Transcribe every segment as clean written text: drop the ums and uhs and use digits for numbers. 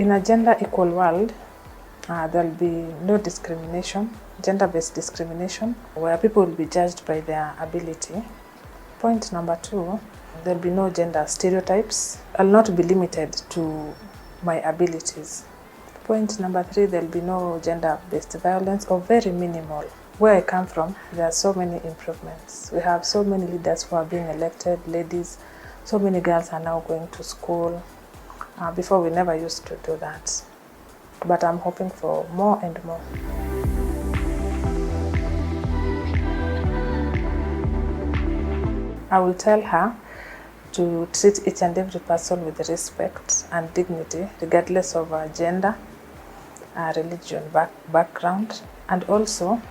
In a gender equal world, there'll be no discrimination, gender-based discrimination, where people will be judged by their ability. Point number 2, there'll be no gender stereotypes. I'll not be limited to my abilities. Point number 3, there'll be no gender-based violence, or very minimal. Where I come from, there are so many improvements. We have so many leaders who are being elected, ladies. So many girls are now going to school. Before, we never used to do that. But I'm hoping for more and more. I will tell her to treat each and every person with respect and dignity, regardless of gender, religion, background, and also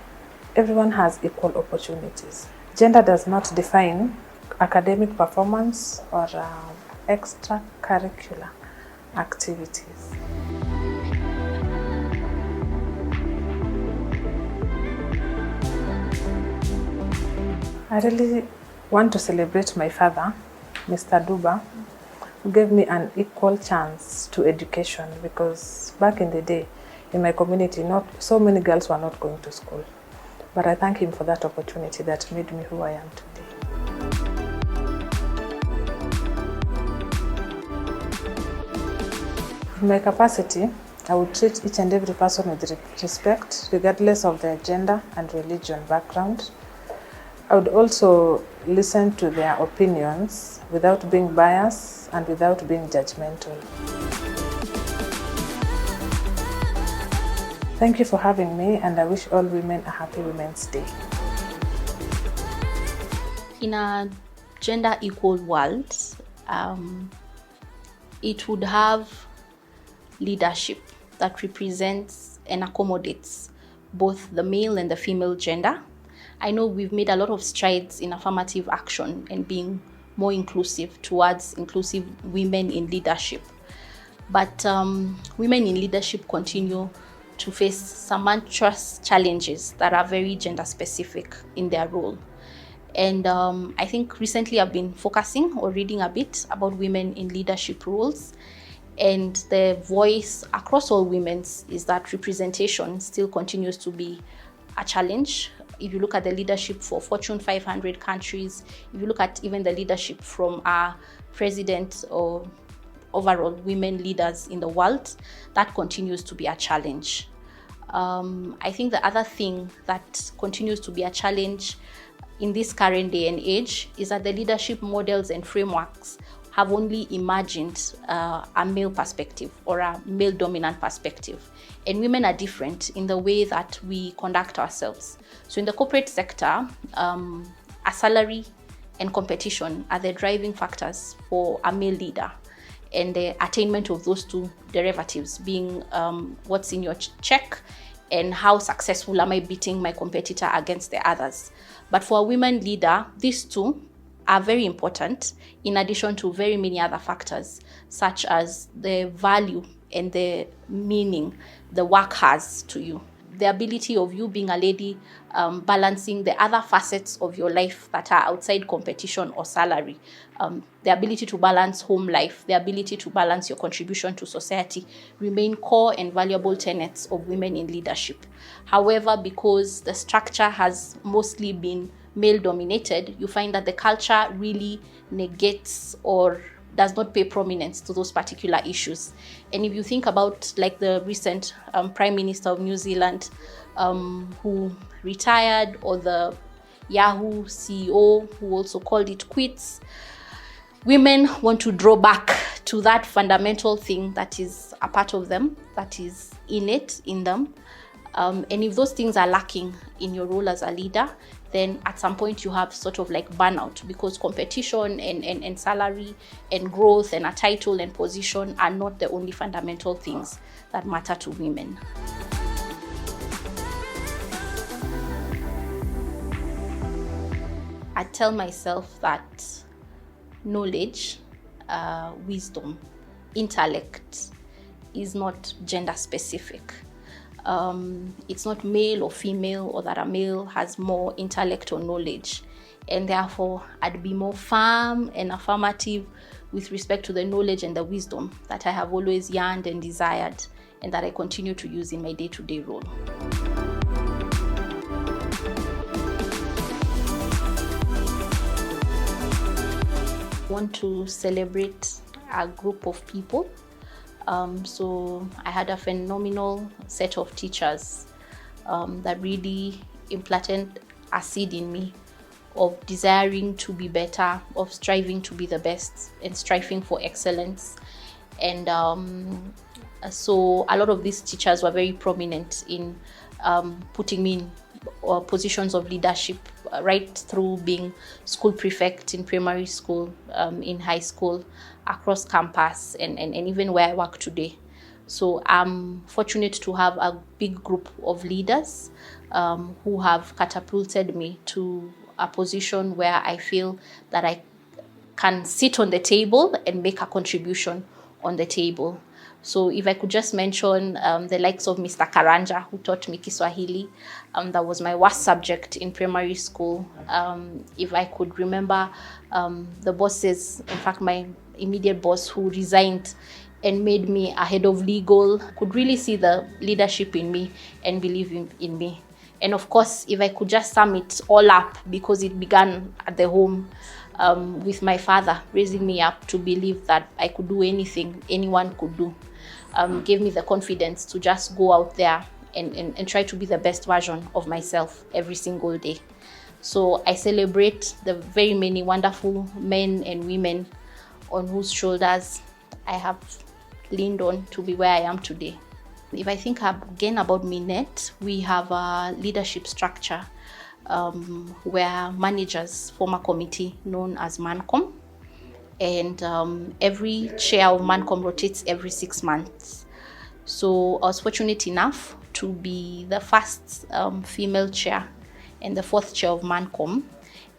everyone has equal opportunities. Gender does not define academic performance or extracurricular activities. I really want to celebrate my father, Mr. Duba, who gave me an equal chance to education, because back in the day, in my community, not so many girls were not going to school. But I thank him for that opportunity that made me who I am today. In my capacity, I would treat each and every person with respect, regardless of their gender and religion background. I would also listen to their opinions without being biased and without being judgmental. Thank you for having me, and I wish all women a happy Women's Day. In a gender equal world, it would have leadership that represents and accommodates both the male and the female gender. I know we've made a lot of strides in affirmative action and being more inclusive towards inclusive women in leadership. But women in leadership continue to face tumultuous challenges that are very gender specific in their role. And I think recently I've been focusing or reading a bit about women in leadership roles. And the voice across all women's is that representation still continues to be a challenge. If you look at the leadership for Fortune 500 countries, if you look at even the leadership from our president or overall women leaders in the world, that continues to be a challenge. I think the other thing that continues to be a challenge in this current day and age is that the leadership models and frameworks have only imagined a male perspective or a male dominant perspective. And women are different in the way that we conduct ourselves. So in the corporate sector, a salary and competition are the driving factors for a male leader, and the attainment of those two derivatives being what's in your check and how successful am I beating my competitor against the others. But for a women leader, these two are very important, in addition to very many other factors, such as the value and the meaning the work has to you. The ability of you being a lady, balancing the other facets of your life that are outside competition or salary. The ability to balance home life, the ability to balance your contribution to society remain core and valuable tenets of women in leadership. However, because the structure has mostly been male-dominated, you find that the culture really negates or does not pay prominence to those particular issues. And if you think about like the recent Prime Minister of New Zealand who retired, or the Yahoo CEO who also called it quits, women want to draw back to that fundamental thing that is a part of them, that is innate in them. And if those things are lacking in your role as a leader, then at some point you have sort of like burnout, because competition and salary and growth and a title and position are not the only fundamental things that matter to women. I tell myself that knowledge, wisdom, intellect is not gender specific. It's not male or female, or that a male has more intellect or knowledge. And therefore, I'd be more firm and affirmative with respect to the knowledge and the wisdom that I have always yearned and desired, and that I continue to use in my day-to-day role. I want to celebrate a group of people. So I had a phenomenal set of teachers that really implanted a seed in me of desiring to be better, of striving to be the best, and striving for excellence. And so a lot of these teachers were very prominent in putting me in positions of leadership, right through being school prefect in primary school, in high school, across campus, and even where I work today. So I'm fortunate to have a big group of leaders who have catapulted me to a position where I feel that I can sit on the table and make a contribution on the table. So if I could just mention the likes of Mr. Karanja, who taught me Kiswahili, that was my worst subject in primary school. If I could remember the bosses, in fact, my immediate boss who resigned and made me a head of legal, could really see the leadership in me and believe in me. And of course, if I could just sum it all up, because it began at the home with my father raising me up to believe that I could do anything anyone could do, gave me the confidence to just go out there and try to be the best version of myself every single day. So I celebrate the very many wonderful men and women on whose shoulders I have leaned on to be where I am today. If I think again about Minet, we have a leadership structure where managers form a committee known as MANCOM, and every chair of MANCOM rotates every 6 months. So I was fortunate enough to be the first female chair and the 4th chair of MANCOM,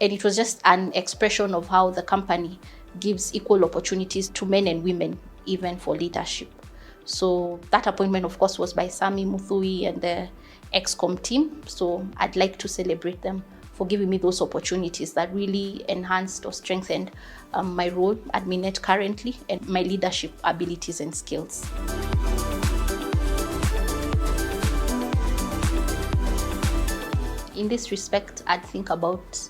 and it was just an expression of how the company gives equal opportunities to men and women, even for leadership. So that appointment, of course, was by Sami Muthui and the ExCom team. So I'd like to celebrate them for giving me those opportunities that really enhanced or strengthened my role at Minet currently and my leadership abilities and skills. In this respect, I'd think about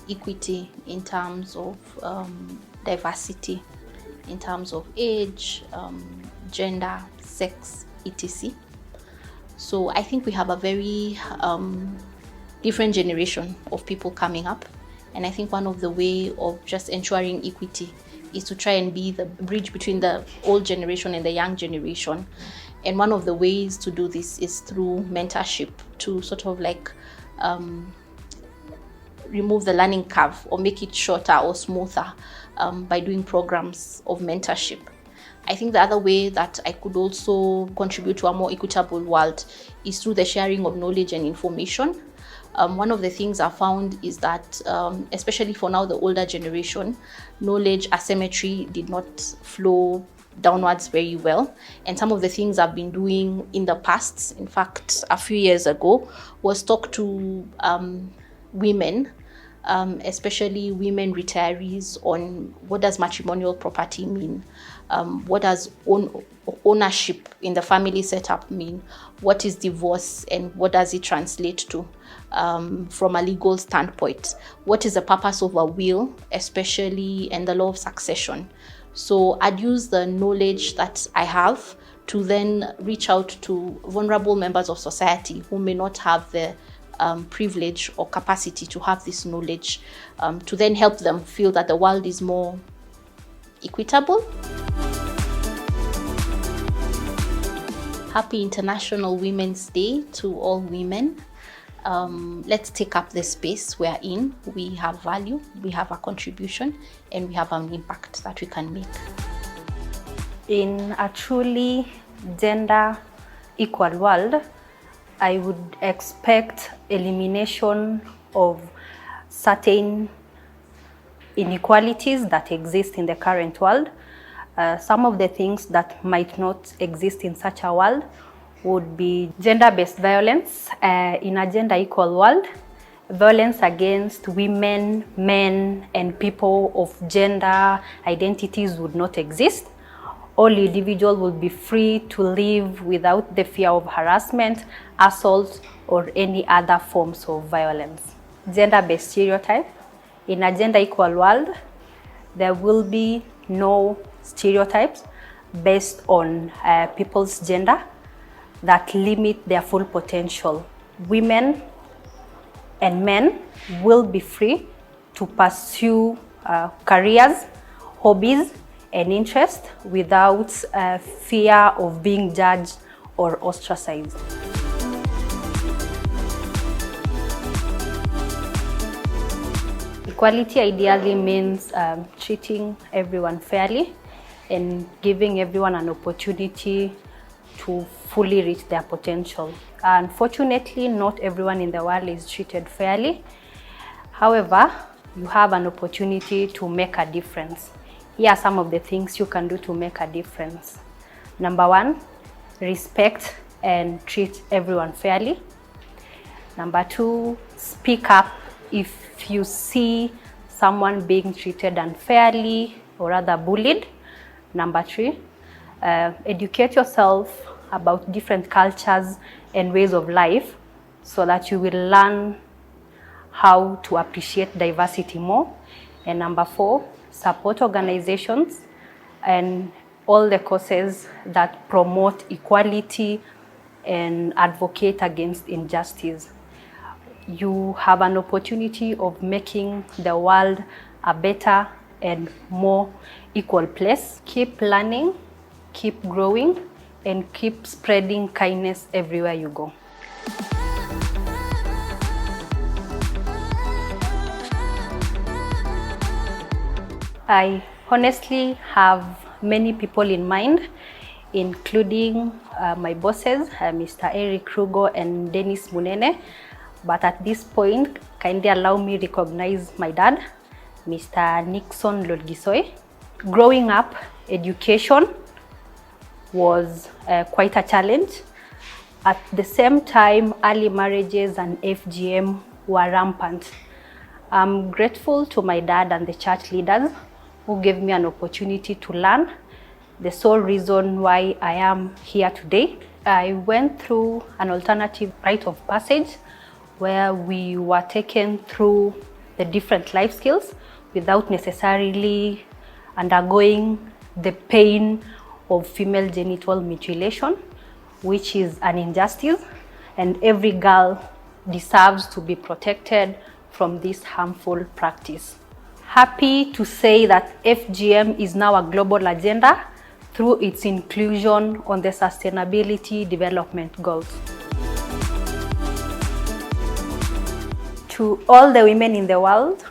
equity in terms of diversity, in terms of age, gender, sex, etc. So I think we have a very different generation of people coming up, and I think one of the way of just ensuring equity is to try and be the bridge between the old generation and the young generation. And one of the ways to do this is through mentorship, to sort of like remove the learning curve or make it shorter or smoother by doing programs of mentorship. I think the other way that I could also contribute to a more equitable world is through the sharing of knowledge and information. One of the things I found is that, especially for now, the older generation, knowledge asymmetry did not flow downwards very well. And some of the things I've been doing in the past, in fact, a few years ago, was talk to women, especially women retirees, on what does matrimonial property mean? What does ownership in the family setup mean? What is divorce and what does it translate to from a legal standpoint? What is the purpose of a will, especially and the law of succession? So I'd use the knowledge that I have to then reach out to vulnerable members of society who may not have the privilege or capacity to have this knowledge, to then help them feel that the world is more equitable. Happy International Women's Day to all women. Let's take up the space we're in. We have value, we have a contribution, and we have an impact that we can make. In a truly gender equal world, I would expect elimination of certain inequalities that exist in the current world. Some of the things that might not exist in such a world would be gender-based violence in a gender equal world, Violence against women, men, and people of gender identities would not exist. All individuals would be free to live without the fear of harassment, assault, or any other forms of violence. Gender-based stereotype. In a gender-equal world, there will be no stereotypes based on people's gender that limit their full potential. Women and men will be free to pursue careers, hobbies, and interests without fear of being judged or ostracized. Equality ideally means treating everyone fairly and giving everyone an opportunity to fully reach their potential. Unfortunately, not everyone in the world is treated fairly. However, you have an opportunity to make a difference. Here are some of the things you can do to make a difference. Number one, respect and treat everyone fairly. Number two, speak up if you see someone being treated unfairly or rather bullied. Number three, educate yourself about different cultures and ways of life so that you will learn how to appreciate diversity more. And number four, support organizations and all the causes that promote equality and advocate against injustice. You have an opportunity of making the world a better and more equal place. Keep learning, keep growing, and keep spreading kindness everywhere you go. I honestly have many people in mind, including my bosses, Mr. Eric Rugo and Dennis Munene. But at this point, kindly allow me to recognize my dad, Mr. Nixon Lodgisoy. Growing up, education was quite a challenge. At the same time, early marriages and FGM were rampant. I'm grateful to my dad and the church leaders who gave me an opportunity to learn, the sole reason why I am here today. I went through an alternative rite of passage where we were taken through the different life skills without necessarily undergoing the pain of female genital mutilation, which is an injustice, and every girl deserves to be protected from this harmful practice. Happy to say that FGM is now a global agenda through its inclusion on the Sustainability Development Goals. To all the women in the world,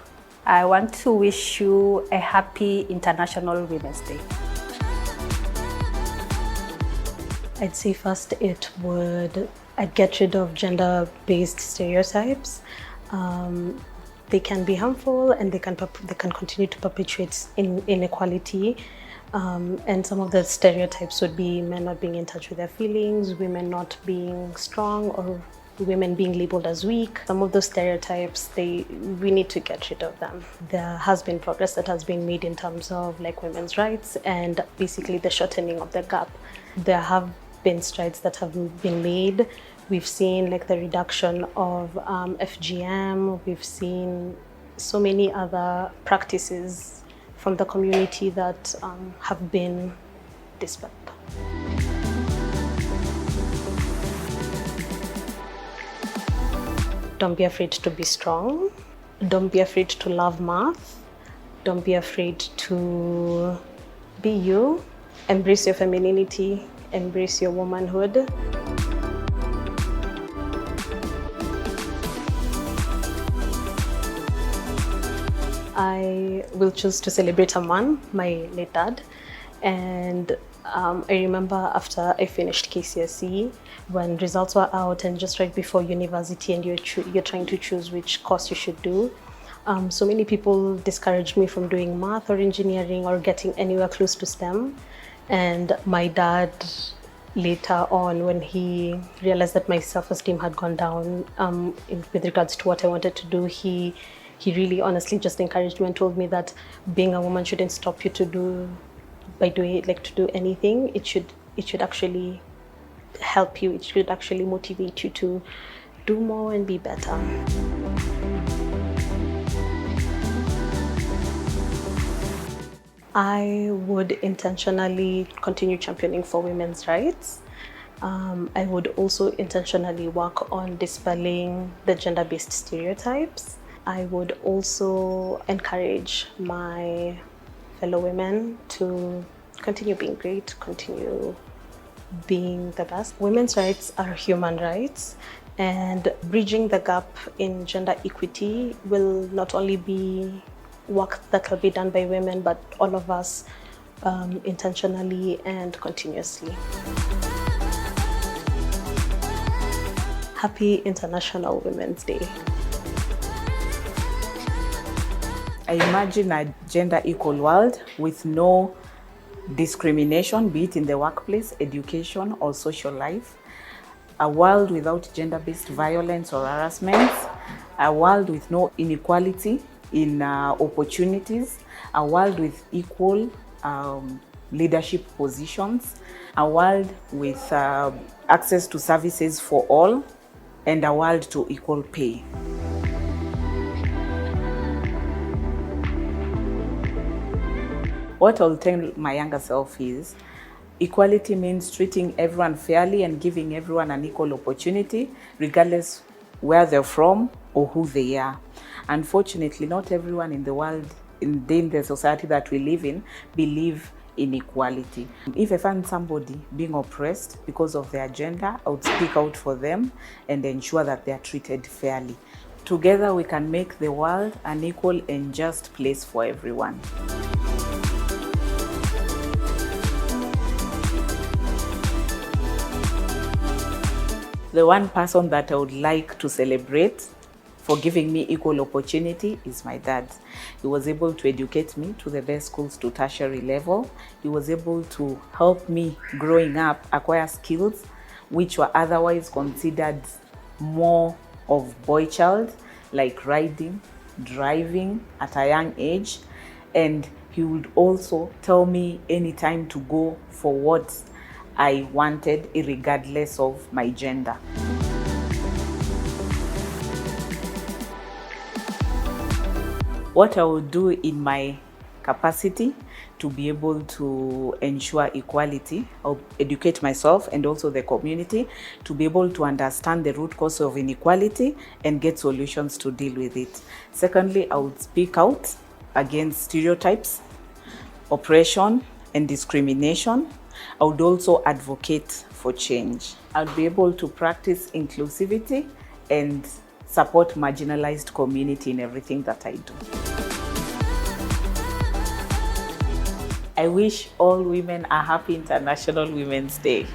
I want to wish you a happy International Women's Day. I'd say first I'd get rid of gender-based stereotypes. They can be harmful and they can continue to perpetuate inequality. And some of the stereotypes would be men not being in touch with their feelings, women not being strong, or women being labeled as weak. Some of those stereotypes, we need to get rid of them. There has been progress that has been made in terms of like women's rights and basically the shortening of the gap. There have been strides that have been made. We've seen like the reduction of FGM. We've seen so many other practices from the community that have been dispelled. Don't be afraid to be strong. Don't be afraid to love math. Don't be afraid to be you. Embrace your femininity. Embrace your womanhood. I will choose to celebrate a man, my late dad. And I remember after I finished KCSE, when results were out and just right before university and you're trying to choose which course you should do. So many people discouraged me from doing math or engineering or getting anywhere close to STEM. And my dad later on, when he realized that my self-esteem had gone down with regards to what I wanted to do, he really honestly just encouraged me and told me that being a woman shouldn't stop you to do anything. It should actually help you. It should actually motivate you to do more and be better. I would intentionally continue championing for women's rights. I would also intentionally work on dispelling the gender-based stereotypes. I would also encourage my fellow women to continue being great, continue being the best. Women's rights are human rights, and bridging the gap in gender equity will not only be work that will be done by women, but all of us intentionally and continuously. Happy International Women's Day. I imagine a gender equal world with no discrimination, be it in the workplace, education, or social life. A world without gender-based violence or harassment. A world with no inequality in opportunities. A world with equal leadership positions. A world with access to services for all. And a world to equal pay. What I'll tell my younger self is, equality means treating everyone fairly and giving everyone an equal opportunity, regardless where they're from or who they are. Unfortunately, not everyone in the world, in the society that we live in, believe in equality. If I find somebody being oppressed because of their gender, I would speak out for them and ensure that they are treated fairly. Together, we can make the world an equal and just place for everyone. The one person that I would like to celebrate for giving me equal opportunity is my dad. He was able to educate me to the best schools to tertiary level. He was able to help me growing up acquire skills which were otherwise considered more of boy child, like riding, driving at a young age. And he would also tell me any time to go for what I wanted, regardless of my gender. What I will do in my capacity to be able to ensure equality, I'll educate myself and also the community to be able to understand the root cause of inequality and get solutions to deal with it. Secondly, I would speak out against stereotypes, oppression, and discrimination. I would also advocate for change. I'll be able to practice inclusivity and support marginalized community in everything that I do. I wish all women a happy International Women's Day.